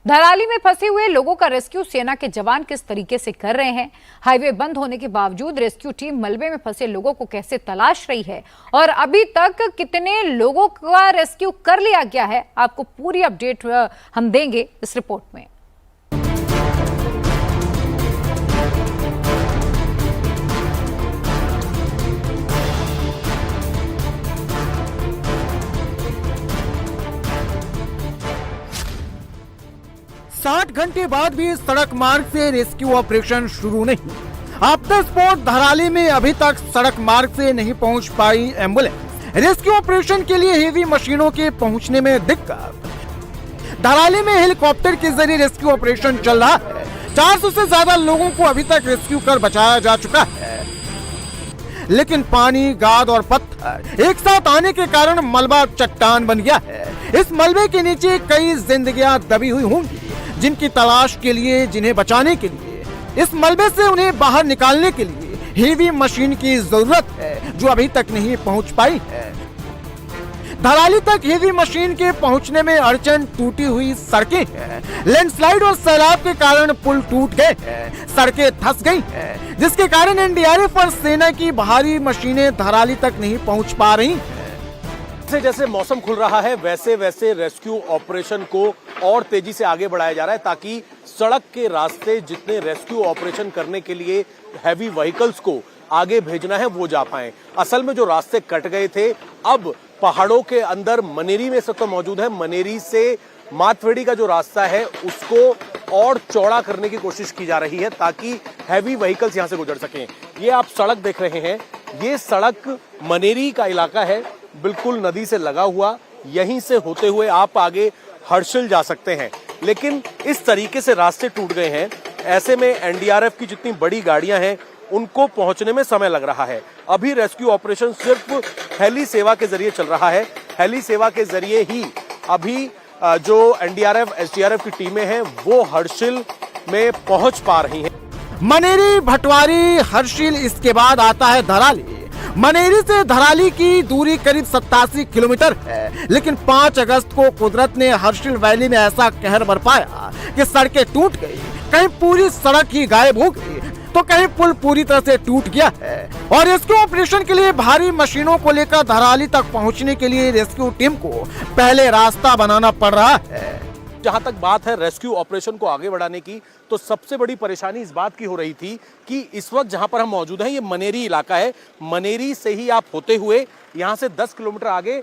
धराली में फंसे हुए लोगों का रेस्क्यू सेना के जवान किस तरीके से कर रहे हैं, हाईवे बंद होने के बावजूद रेस्क्यू टीम मलबे में फंसे लोगों को कैसे तलाश रही है और अभी तक कितने लोगों का रेस्क्यू कर लिया गया है, आपको पूरी अपडेट हम देंगे इस रिपोर्ट में। साठ घंटे बाद भी सड़क मार्ग से रेस्क्यू ऑपरेशन शुरू नहीं। आपदा स्पॉट धराली में अभी तक सड़क मार्ग से नहीं पहुंच पाई एम्बुलेंस। रेस्क्यू ऑपरेशन के लिए हेवी मशीनों के पहुंचने में दिक्कत। धराली में हेलीकॉप्टर के जरिए रेस्क्यू ऑपरेशन चल रहा है। 400 से ज्यादा लोगों को अभी तक रेस्क्यू कर बचाया जा चुका है, लेकिन पानी, गाद और पत्थर एक साथ आने के कारण मलबा चट्टान बन गया है। इस मलबे के नीचे कई जिंदगियां दबी हुई होंगी, जिनकी तलाश के लिए, जिन्हें बचाने के लिए, इस मलबे से उन्हें बाहर निकालने के लिए हेवी मशीन की जरूरत है, जो अभी तक नहीं पहुंच पाई है। धराली तक हेवी मशीन के पहुंचने में अड़चन टूटी हुई सड़कें हैं। लैंडस्लाइड और सैलाब के कारण पुल टूट गए हैं, सड़कें धंस गई हैं, जिसके कारण एनडीआरएफ और सेना की भारी मशीनें धराली तक नहीं पहुंच पा रही हैं। जैसे जैसे मौसम खुल रहा है वैसे वैसे रेस्क्यू ऑपरेशन को और तेजी से आगे बढ़ाया जा रहा है, ताकि सड़क के रास्ते जितने रेस्क्यू ऑपरेशन करने के लिए हैवी व्हीकल्स को आगे भेजना है वो जा पाए। असल में जो रास्ते कट गए थे, अब पहाड़ों के अंदर मनेरी में सब तो मौजूद है। मनेरी से मातवेड़ी का जो रास्ता है उसको और चौड़ा करने की कोशिश की जा रही है, ताकि हैवी व्हीकल्स यहां से गुजर सकें। ये आप सड़क देख रहे हैं, ये सड़क मनेरी का इलाका है, बिल्कुल नदी से लगा हुआ। यहीं से होते हुए आप आगे हर्षिल जा सकते हैं, लेकिन इस तरीके से रास्ते टूट गए हैं। ऐसे में एनडीआरएफ की जितनी बड़ी गाड़ियां हैं उनको पहुंचने में समय लग रहा है। अभी रेस्क्यू ऑपरेशन सिर्फ हेली सेवा के जरिए चल रहा है। हेली सेवा के जरिए ही अभी जो एनडीआरएफ, एसडीआरएफ की टीमें हैं वो हर्षिल में पहुंच पा रही हैं। मनेरी, भटवारी, हर्षिल, इसके बाद आता है धराली। मनेरी से धराली की दूरी करीब 87 किलोमीटर है, लेकिन 5 अगस्त को कुदरत ने हर्षिल वैली में ऐसा कहर बरपाया कि सड़कें टूट गई। कहीं पूरी सड़क ही गायब हो गई, तो कहीं पुल पूरी तरह से टूट गया है। और रेस्क्यू ऑपरेशन के लिए भारी मशीनों को लेकर धराली तक पहुंचने के लिए रेस्क्यू टीम को पहले रास्ता बनाना पड़ रहा है। जहां तक बात है रेस्क्यू ऑपरेशन को आगे बढ़ाने की, तो सबसे बड़ी परेशानी इस बात की हो रही थी कि इस वक्त जहां पर हम मौजूद हैं ये मनेरी इलाका है। मनेरी से ही आप होते हुए यहां से 10 किलोमीटर आगे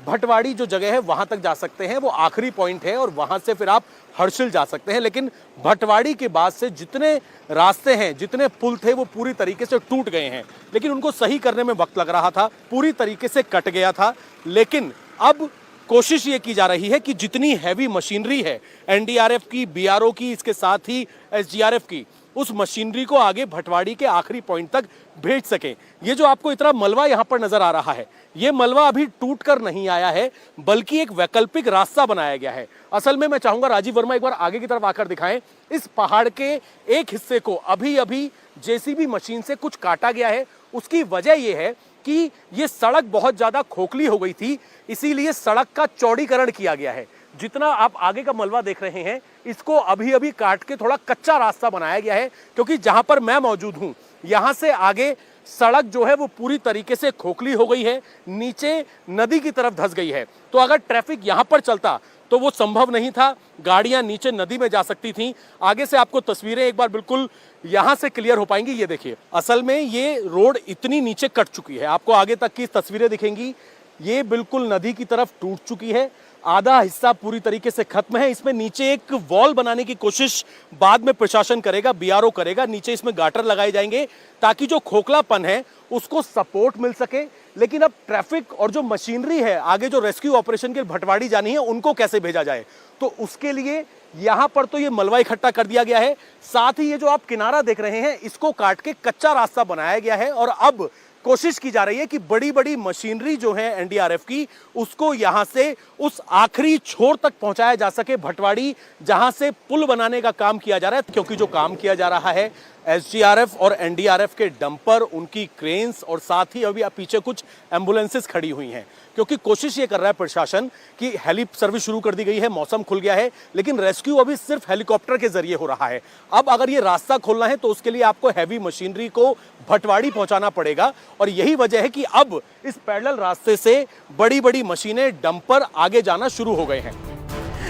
भटवाड़ी जो जगह है वहां तक जा सकते हैं, वो आखिरी पॉइंट है, और वहां से फिर आप हर्षिल जा सकते हैं। लेकिन भटवाड़ी के बाद से जितने रास्ते हैं, जितने पुल थे, वो पूरी तरीके से टूट गए हैं। लेकिन उनको सही करने में वक्त लग रहा था, पूरी तरीके से कट गया था। लेकिन अब कोशिश ये की जा रही है कि जितनी हैवी मशीनरी है एनडीआरएफ की, बीआरओ की, इसके साथ ही एसडीआरएफ की, उस मशीनरी को आगे भटवाड़ी के आखिरी पॉइंट तक भेज सकें। ये जो आपको इतना मलबा यहां पर नजर आ रहा है, ये मलबा अभी टूट कर नहीं आया है, बल्कि एक वैकल्पिक रास्ता बनाया गया है। असल में मैं चाहूंगा राजीव वर्मा एक बार आगे की तरफ आकर दिखाएं। इस पहाड़ के एक हिस्से को अभी अभी जेसीबी मशीन से कुछ काटा गया है। उसकी वजह यह है कि ये सड़क बहुत ज्यादा खोखली हो गई थी, इसीलिए सड़क का चौड़ीकरण किया गया है। जितना आप आगे का मलबा देख रहे हैं, इसको अभी अभी काट के थोड़ा कच्चा रास्ता बनाया गया है, क्योंकि जहां पर मैं मौजूद हूं यहां से आगे सड़क जो है वो पूरी तरीके से खोखली हो गई है, नीचे नदी की तरफ धंस गई है। तो अगर ट्रैफिक यहां पर चलता तो वो संभव नहीं था, गाड़ियां नीचे नदी में जा सकती थीं। आगे से आपको तस्वीरें एक बार बिल्कुल यहां से क्लियर हो पाएंगी। ये देखिए, असल में ये रोड इतनी नीचे कट चुकी है, आपको आगे तक की तस्वीरें दिखेंगी। ये बिल्कुल नदी की तरफ टूट चुकी है, आधा हिस्सा पूरी तरीके से खत्म है। इसमें नीचे एक वॉल बनाने की कोशिश बाद में प्रशासन करेगा, बीआरओ करेगा। नीचे इसमें गाटर लगाए जाएंगे ताकि जो खोखलापन है उसको सपोर्ट मिल सके। लेकिन अब ट्रैफिक और जो मशीनरी है आगे जो रेस्क्यू ऑपरेशन के भटवाड़ी जानी है, उनको कैसे भेजा जाए, तो उसके लिए यहां पर तो ये मलबा इकट्ठा कर दिया गया है। साथ ही ये जो आप किनारा देख रहे हैं, इसको काट के कच्चा रास्ता बनाया गया है। और अब कोशिश की जा रही है कि बड़ी बड़ी मशीनरी जो है एनडीआरएफ की, उसको यहां से उस आखिरी छोर तक पहुंचाया जा सके, भटवाड़ी, जहां से पुल बनाने का काम किया जा रहा है। क्योंकि जो काम किया जा रहा है, एसडीआरएफ और एनडीआरएफ के डंपर, उनकी क्रेन्स और साथ ही अभी पीछे कुछ एम्बुलेंसेस खड़ी हुई हैं। क्योंकि कोशिश ये कर रहा है प्रशासन कि हेली सर्विस शुरू कर दी गई है, मौसम खुल गया है, लेकिन रेस्क्यू अभी सिर्फ हेलीकॉप्टर के जरिए हो रहा है। अब अगर ये रास्ता खोलना है तो उसके लिए आपको हैवी मशीनरी को भटवाड़ी पहुंचाना पड़ेगा, और यही वजह है कि अब इस पैरेलल रास्ते से बड़ी बड़ी मशीनें, डंपर आगे जाना शुरू हो गए हैं।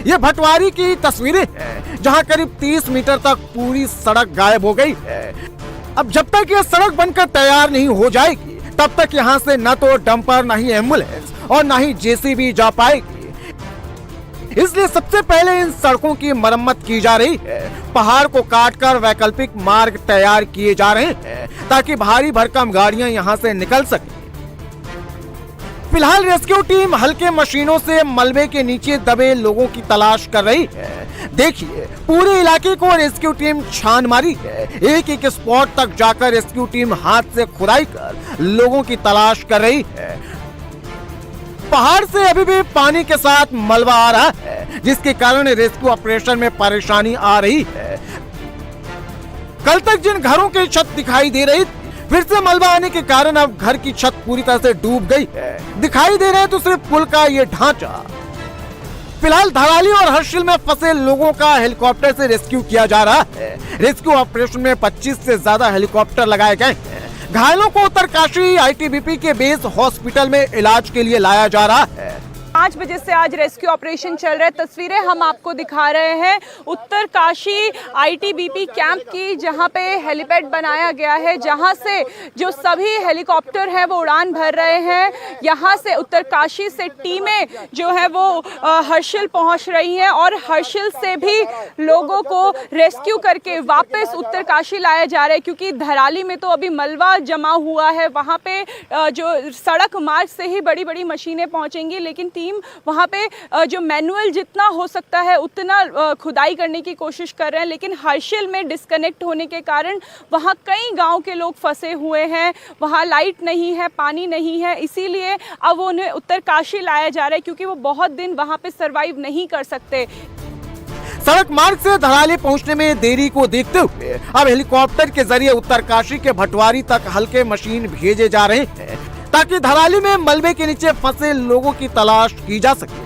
ये भटवाड़ी की तस्वीरें हैं, जहां करीब 30 मीटर तक पूरी सड़क गायब हो गई है। अब जब तक ये सड़क बनकर तैयार नहीं हो जाएगी, तब तक यहाँ से न तो डंपर, न ही एम्बुलेंस और न ही जेसीबी जा पाएगी। इसलिए सबसे पहले इन सड़कों की मरम्मत की जा रही है। पहाड़ को काटकर वैकल्पिक मार्ग तैयार किए जा रहे हैं ताकि भारी भरकम गाड़ियां यहां से निकल सकें। फिलहाल रेस्क्यू टीम हल्के मशीनों से मलबे के नीचे दबे लोगों की तलाश कर रही है। देखिए, पूरे इलाके को रेस्क्यू टीम छान मारी है। एक एक स्पॉट तक जाकर रेस्क्यू टीम हाथ से खुदाई कर लोगों की तलाश कर रही है। पहाड़ से अभी भी पानी के साथ मलबा आ रहा है, जिसके कारण रेस्क्यू ऑपरेशन में परेशानी आ रही है। कल तक जिन घरों की छत दिखाई दे रही थी, फिर से मलबा आने के कारण अब घर की छत पूरी तरह से डूब गई है। दिखाई दे रहा है तो सिर्फ पुल का ये ढांचा। फिलहाल धराली और हर्षिल में फंसे लोगों का हेलीकॉप्टर से रेस्क्यू किया जा रहा है। रेस्क्यू ऑपरेशन में 25 से ज्यादा हेलीकॉप्टर लगाए गए हैं। घायलों को उत्तरकाशी आईटीबीपी के बेस हॉस्पिटल में इलाज के लिए लाया जा रहा है। 5 बजे से आज रेस्क्यू ऑपरेशन चल रहा है। तस्वीरें हम आपको दिखा रहे हैं उत्तरकाशी आईटीबीपी कैंप की, जहां पे हेलीपैड बनाया गया है, जहां से जो सभी हेलीकॉप्टर हैं वो उड़ान भर रहे हैं। यहां से उत्तरकाशी से टीमें जो है वो हर्षिल पहुंच रही हैं और हर्षिल से भी लोगों को रेस्क्यू करके वापस उत्तरकाशी लाया जा रहा है, क्योंकि धराली में तो अभी मलबा जमा हुआ है। वहां पे जो सड़क मार्ग से ही बड़ी बड़ी मशीनें पहुंचेंगी, लेकिन टीम वहां पे जो मैनुअल जितना हो सकता है उतना खुदाई करने की कोशिश कर रहे हैं। लेकिन हर्षिल में डिस्कनेक्ट होने के कारण वहां कई गांव के लोग फंसे हुए हैं। वहां लाइट नहीं है, पानी नहीं है, इसीलिए अब उन्हें उत्तरकाशी लाया जा रहा है, क्योंकि वो बहुत दिन वहां पे सरवाइव नहीं कर सकते। सड़क मार्ग से धराली पहुंचने में देरी को देखते हुए अब हेलीकॉप्टर के जरिए उत्तरकाशी के भटवाड़ी तक हल्के मशीन भेजे जा रहे हैं, ताकि धराली में मलबे के नीचे फंसे लोगों की तलाश की जा सके।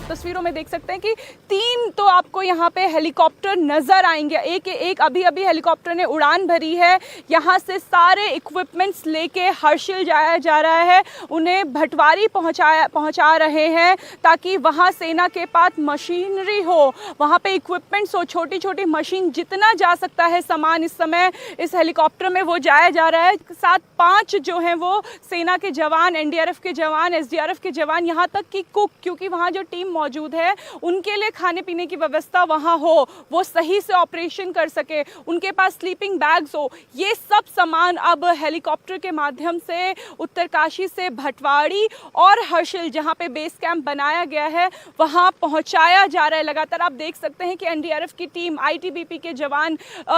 तस्वीरों में देख सकते हैं कि 3 तो आपको यहाँ पे हेलीकॉप्टर नजर आएंगे। एक अभी हेलीकॉप्टर ने उड़ान भरी है। यहाँ से सारे इक्विपमेंट्स लेके हर्षिल जाया जा रहा है, उन्हें भटवाड़ी पहुँचा रहे हैं, ताकि वहाँ सेना के पास मशीनरी हो, वहाँ पे इक्विपमेंट्स हो, छोटी छोटी मशीन, जितना जा सकता है सामान इस समय इस हेलीकॉप्टर में वो जाया जा रहा है। साथ 5 जो हैं वो सेना के जवान, एनडीआरएफ के जवान, एसडीआरएफ के जवान, यहाँ तक कि कुक, क्योंकि वहाँ जो टीम मौजूद है उनके लिए खाने पीने की व्यवस्था वहां हो, वो सही से ऑपरेशन कर सके, उनके पास स्लीपिंग बैग्स हो। ये सब सामान अब हेलीकॉप्टर के माध्यम से उत्तरकाशी से भटवाड़ी और हर्षिल, जहां पे बेस कैंप बनाया गया है, वहां पहुंचाया जा रहा है। लगातार आप देख सकते हैं कि एनडीआरएफ की टीम, आईटीबीपी के जवान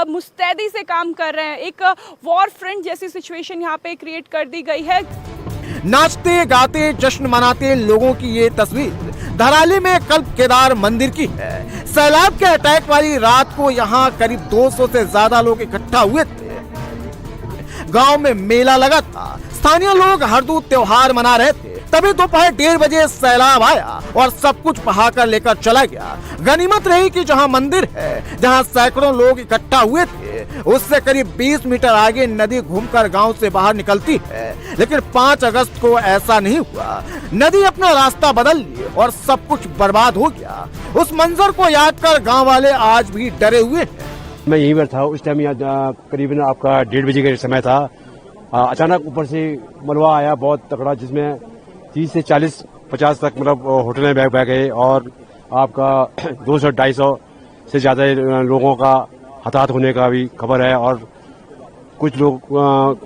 मुस्तैदी से काम कर रहे हैं। एक वॉर फ्रंट जैसी सिचुएशन यहाँ पे क्रिएट कर दी गई है। नाचते गाते जश्न मनाते लोगों की ये तस्वीर धराली में कल्प केदार मंदिर की है। सैलाब के अटैक वाली रात को यहाँ करीब 200 से ज्यादा लोग इकट्ठा हुए थे। गांव में मेला लगा था, स्थानीय लोग हरदूत त्योहार मना रहे थे। तभी दोपहर 1:30 बजे सैलाब आया और सब कुछ बहाकर लेकर चला गया। गनीमत रही कि जहां मंदिर है, जहां सैकड़ों लोग इकट्ठा हुए थे, उससे करीब 20 मीटर आगे नदी घूमकर गांव से बाहर निकलती है। लेकिन 5 अगस्त को ऐसा नहीं हुआ। नदी अपना रास्ता बदल ली और सब कुछ बर्बाद हो गया। उस मंजर को याद कर गाँव वाले आज भी डरे हुए हैं। मैं यहीं पर था उस टाइम, करीबन आपका 1:30 बजे का समय था। अचानक ऊपर से मलबा आया बहुत तगड़ा, जिसमें 30 से 40-50 तक मतलब होटलें बह गए और आपका 200-250 से ज्यादा लोगों का हताहत होने का भी खबर है, और कुछ लोग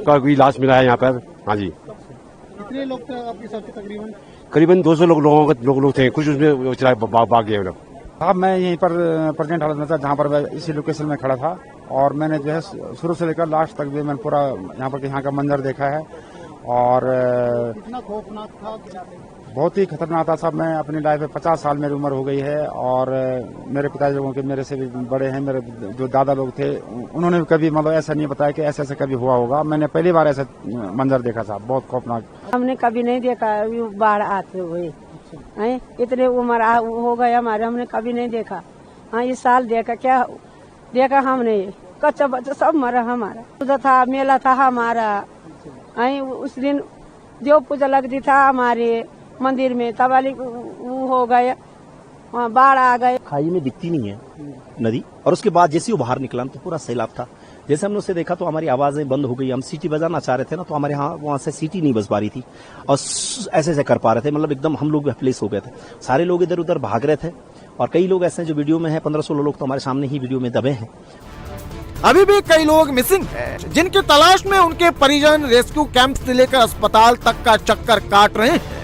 का भी लाश मिला है यहाँ पर। हाँ जी, कितने लोग थे आपके साथ? करीबन 200 लोग थे, कुछ उसमें भाग गए लोग। साहब, मैं यहीं पर प्रेजेंट हालत में था, जहाँ पर मैं इसी लोकेशन में खड़ा था, और मैंने जो है शुरू से लेकर लास्ट तक भी मैंने पूरा यहाँ का मंजर देखा है। और कितना खौफनाक था? बहुत ही खतरनाक था साहब। मैं अपनी लाइफ में 50 साल मेरी उम्र हो गई है और मेरे पिताजी लोगों के मेरे से भी बड़े हैं, मेरे जो दादा लोग थे उन्होंने भी कभी मतलब ऐसा नहीं बताया कि ऐसा ऐसा कभी हुआ होगा। मैंने पहली बार ऐसा मंजर देखा साहब, बहुत खौफनाक। हमने कभी नहीं देखा बाढ़ आते हुए, हैं इतने उम्र हो गए हमारे, हमने कभी नहीं देखा। हाँ इस साल देखा, क्या देखा हमने, कच्चा बच्चा सब मरा हमारा। पूजा था, मेला था हमारा, उस दिन देव पूजा लगती था हमारे मंदिर में, तब वाली वो हो गए, बाढ़ आ गए। खाई में दिखती नहीं है नदी, और उसके बाद जैसे वो बाहर निकला तो पूरा सैलाब था। जैसे हमने उसे देखा तो हमारी आवाजें बंद हो गई। हम सीटी बजाना चाह रहे थे ना, तो हमारे यहाँ वहां से सीटी नहीं बज पा रही थी और ऐसे ऐसे कर पा रहे थे, मतलब एकदम हम लोग हेल्पलेस हो गए थे। सारे लोग इधर उधर भाग रहे थे और कई लोग ऐसे हैं जो वीडियो में है, 15-16 लोग तो हमारे सामने ही वीडियो में दबे हैं। अभी भी कई लोग मिसिंग हैं, जिनकी तलाश में उनके परिजन रेस्क्यू कैंप से लेकर अस्पताल तक का चक्कर काट रहे हैं।